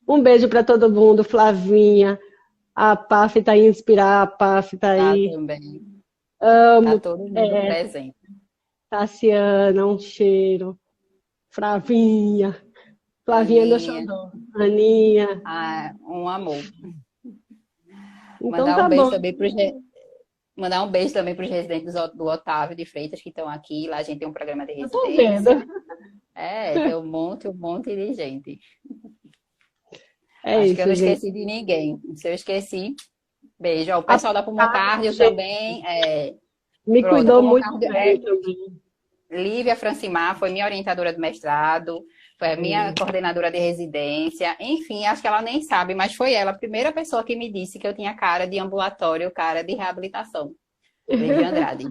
Um beijo para todo mundo, Flavinha. A PAF está aí inspirar, a PAF está Tá aí. também. Tá Amo. todo mundo presente. Tassiana, um cheiro. Flavinha. Flavinha é meu Aninha, xodó. Aninha. um amor. Então Mandar um tá beijo bom. também para mandar um beijo também para os residentes do Otávio de Freitas que estão aqui. Lá a gente tem um programa de Eu tô vendo. residência. Tem um monte de gente. É Acho que eu não isso, gente. esqueci de ninguém. Se eu esqueci, beijo. Ó, o A pessoal da tarde, Pulmoncardio gente, também. me Pronto, a cuidou muito Pulmoncardio bem também. Lívia Francimar foi minha orientadora do mestrado, foi a minha coordenadora de residência. Enfim, acho que ela nem sabe, mas foi ela a primeira pessoa que me disse que eu tinha cara de ambulatório, cara de reabilitação. Lívia Andrade.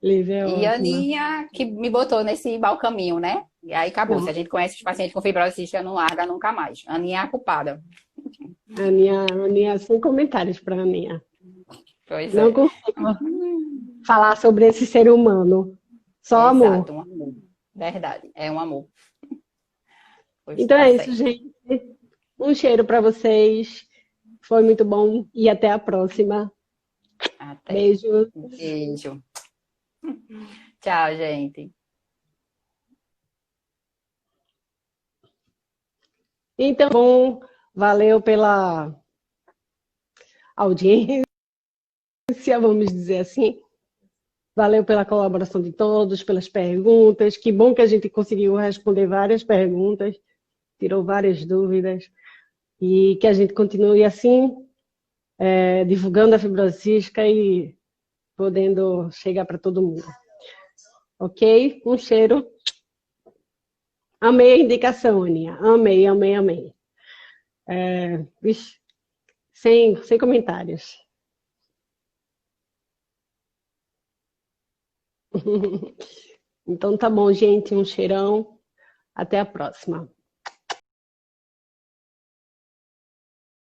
Lívia é E a ótima. Aninha, que me botou nesse mau caminho, né? E aí acabou. Se a gente conhece os pacientes com fibrose cística, não larga nunca mais. A Aninha é a culpada. A Aninha, sem comentários para a Aninha. Pois Não é. consigo falar sobre esse ser humano. Só amor. Exato, um amor. Verdade, é um amor. Pois Então tá é isso, certo. gente. Um cheiro para vocês. Foi muito bom e até a próxima. Até. Beijo. Beijo. Tchau, gente. Então, bom, valeu pela audiência, vamos dizer assim. Valeu pela colaboração de todos, pelas perguntas. Que bom que a gente conseguiu responder várias perguntas, tirou várias dúvidas. E que a gente continue assim, divulgando a fibrose cística e podendo chegar para todo mundo. Ok? Um cheiro. Amei a indicação, Aninha. Amei, amei, amei. Vixe, sem comentários. Então tá bom, gente. Um cheirão. Até a próxima.